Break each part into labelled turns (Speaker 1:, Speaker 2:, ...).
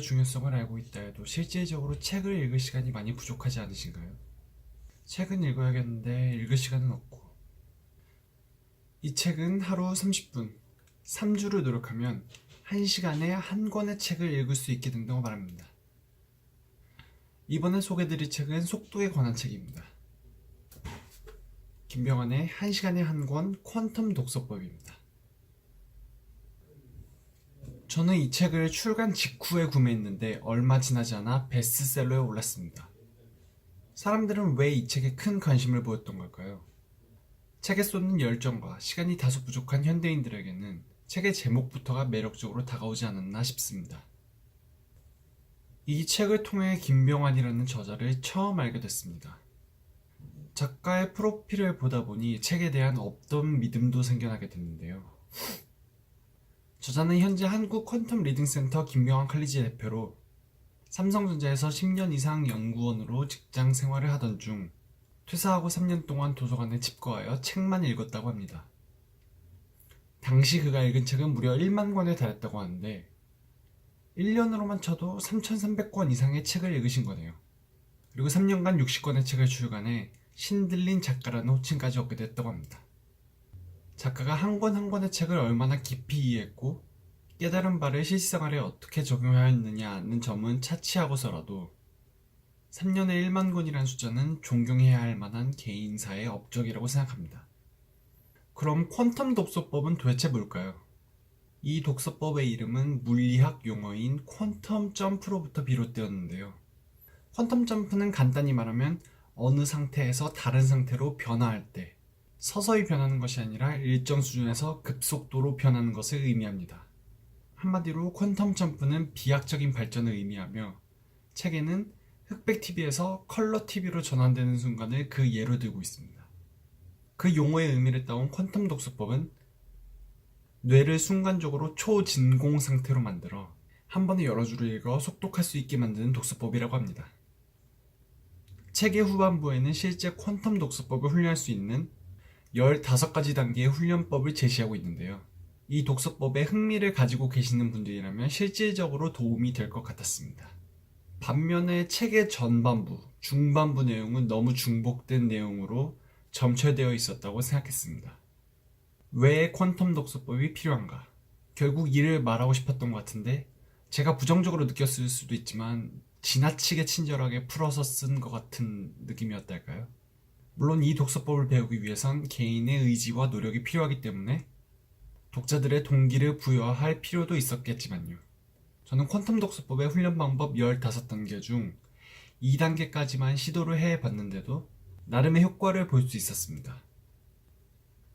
Speaker 1: 중요성을 알고 있다 해도 실질적으로 책을 읽을 시간이 많이 부족하지 않으신가요? 책은 읽어야겠는데 읽을 시간은 없고, 이 책은 하루 30분, 3주를 노력하면 1시간에 한 권의 책을 읽을 수 있게 된다고 말합니다. 이번에 소개해드릴 책은 속도에 관한 책입니다. 김병환의 1시간에 한 권 퀀텀 독서법입니다. 저는 이 책을 출간 직후에 구매했는데 얼마 지나지 않아 베스트셀러에 올랐습니다. 사람들은 왜 이 책에 큰 관심을 보였던 걸까요? 책에 쏟는 열정과 시간이 다소 부족한 현대인들에게는 책의 제목부터가 매력적으로 다가오지 않았나 싶습니다. 이 책을 통해 김병환이라는 저자를 처음 알게 됐습니다. 작가의 프로필을 보다 보니 책에 대한 없던 믿음도 생겨나게 됐는데요. 저자는 현재 한국 퀀텀 리딩센터 김병환 칼리지 대표로 삼성전자에서 10년 이상 연구원으로 직장 생활을 하던 중 퇴사하고 3년 동안 도서관에 집거하여 책만 읽었다고 합니다. 당시 그가 읽은 책은 무려 1만 권에 달했다고 하는데 1년으로만 쳐도 3,300권 이상의 책을 읽으신 거네요. 그리고 3년간 60권의 책을 출간해 신들린 작가라는 호칭까지 얻게 됐다고 합니다. 작가가 한 권 한 권의 책을 얼마나 깊이 이해했고 깨달은 바를 실생활에 어떻게 적용하였느냐는 점은 차치하고서라도 3년에 1만 권이라는 숫자는 존경해야 할 만한 개인사의 업적이라고 생각합니다. 그럼 퀀텀 독서법은 도대체 뭘까요? 이 독서법의 이름은 물리학 용어인 퀀텀 점프로부터 비롯되었는데요. 퀀텀 점프는 간단히 말하면 어느 상태에서 다른 상태로 변화할 때 서서히 변하는 것이 아니라 일정 수준에서 급속도로 변하는 것을 의미합니다. 한마디로 퀀텀 점프는 비약적인 발전을 의미하며 책에는 흑백 TV에서 컬러 TV로 전환되는 순간을 그 예로 들고 있습니다. 그 용어의 의미를 따온 퀀텀 독서법은 뇌를 순간적으로 초진공 상태로 만들어 한 번에 여러 줄을 읽어 속독할 수 있게 만드는 독서법이라고 합니다. 책의 후반부에는 실제 퀀텀 독서법을 훈련할 수 있는 15가지 단계의 훈련법을 제시하고 있는데요. 이 독서법에 흥미를 가지고 계시는 분들이라면 실질적으로 도움이 될 것 같았습니다. 반면에 책의 전반부, 중반부 내용은 너무 중복된 내용으로 점철되어 있었다고 생각했습니다. 왜 퀀텀 독서법이 필요한가? 결국 이를 말하고 싶었던 것 같은데 제가 부정적으로 느꼈을 수도 있지만 지나치게 친절하게 풀어서 쓴 것 같은 느낌이었달까요? 물론 이 독서법을 배우기 위해선 개인의 의지와 노력이 필요하기 때문에 독자들의 동기를 부여할 필요도 있었겠지만요. 저는 퀀텀 독서법의 훈련 방법 15단계 중 2단계까지만 시도를 해봤는데도 나름의 효과를 볼 수 있었습니다.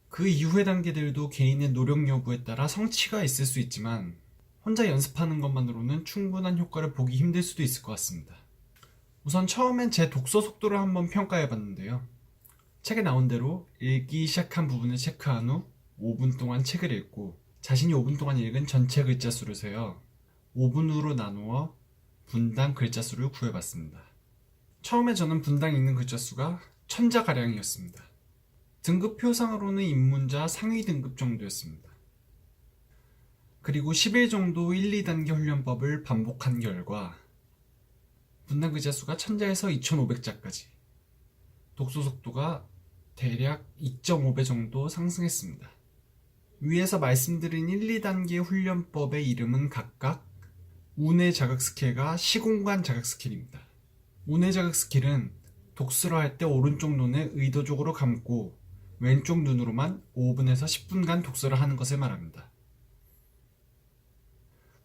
Speaker 1: 그 이후의 단계들도 개인의 노력 여부에 따라 성취가 있을 수 있지만 혼자 연습하는 것만으로는 충분한 효과를 보기 힘들 수도 있을 것 같습니다. 우선 처음엔 제 독서 속도를 한번 평가해봤는데요. 책에 나온 대로 읽기 시작한 부분을 체크한 후 5분 동안 책을 읽고 자신이 5분 동안 읽은 전체 글자 수를 세어 5분으로 나누어 분당 글자 수를 구해봤습니다. 처음에 저는 분당 읽는 글자 수가 1000자가량이었습니다. 등급표상으로는 입문자 상위 등급 정도였습니다. 그리고 10일 정도 1, 2단계 훈련법을 반복한 결과 분당 글자 수가 1000자에서 2500자까지 독서 속도가 대략 2.5배 정도 상승했습니다. 위에서 말씀드린 1, 2단계 훈련법의 이름은 각각 운의 자극 스킬과 시공간 자극 스킬입니다. 운의 자극 스킬은 독서를 할 때 오른쪽 눈을 의도적으로 감고 왼쪽 눈으로만 5분에서 10분간 독서를 하는 것을 말합니다.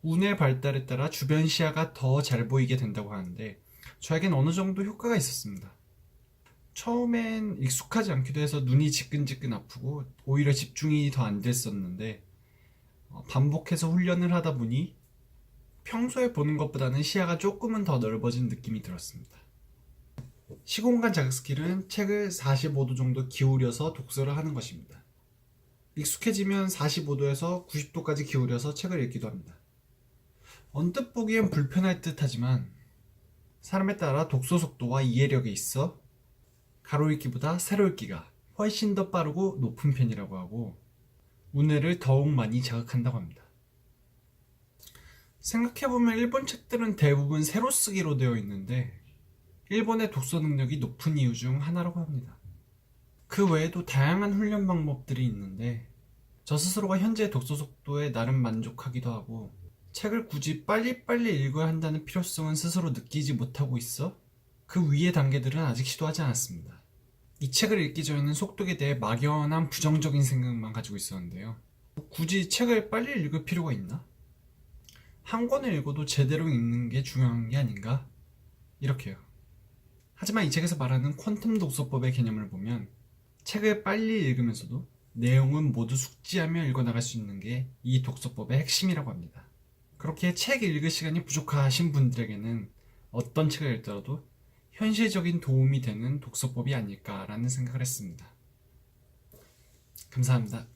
Speaker 1: 운의 발달에 따라 주변 시야가 더 잘 보이게 된다고 하는데 저에겐 어느 정도 효과가 있었습니다. 처음엔 익숙하지 않기도 해서 눈이 지끈지끈 아프고 오히려 집중이 더 안 됐었는데 반복해서 훈련을 하다 보니 평소에 보는 것보다는 시야가 조금은 더 넓어진 느낌이 들었습니다. 시공간 자극 스킬은 책을 45도 정도 기울여서 독서를 하는 것입니다. 익숙해지면 45도에서 90도까지 기울여서 책을 읽기도 합니다. 언뜻 보기엔 불편할 듯 하지만 사람에 따라 독서 속도와 이해력에 있어 가로 읽기보다 세로 읽기가 훨씬 더 빠르고 높은 편이라고 하고 우뇌를 더욱 많이 자극한다고 합니다. 생각해보면 일본 책들은 대부분 세로 쓰기로 되어 있는데 일본의 독서 능력이 높은 이유 중 하나라고 합니다. 그 외에도 다양한 훈련 방법들이 있는데 저 스스로가 현재 독서 속도에 나름 만족하기도 하고 책을 굳이 빨리빨리 읽어야 한다는 필요성은 스스로 느끼지 못하고 있어 그 위의 단계들은 아직 시도하지 않았습니다. 이 책을 읽기 전에는 속독에 대해 막연한 부정적인 생각만 가지고 있었는데요. 굳이 책을 빨리 읽을 필요가 있나? 한 권을 읽어도 제대로 읽는 게 중요한 게 아닌가? 이렇게요. 하지만 이 책에서 말하는 퀀텀 독서법의 개념을 보면 책을 빨리 읽으면서도 내용은 모두 숙지하며 읽어나갈 수 있는 게 이 독서법의 핵심이라고 합니다. 그렇게 책 읽을 시간이 부족하신 분들에게는 어떤 책을 읽더라도 현실적인 도움이 되는 독서법이 아닐까라는 생각을 했습니다. 감사합니다.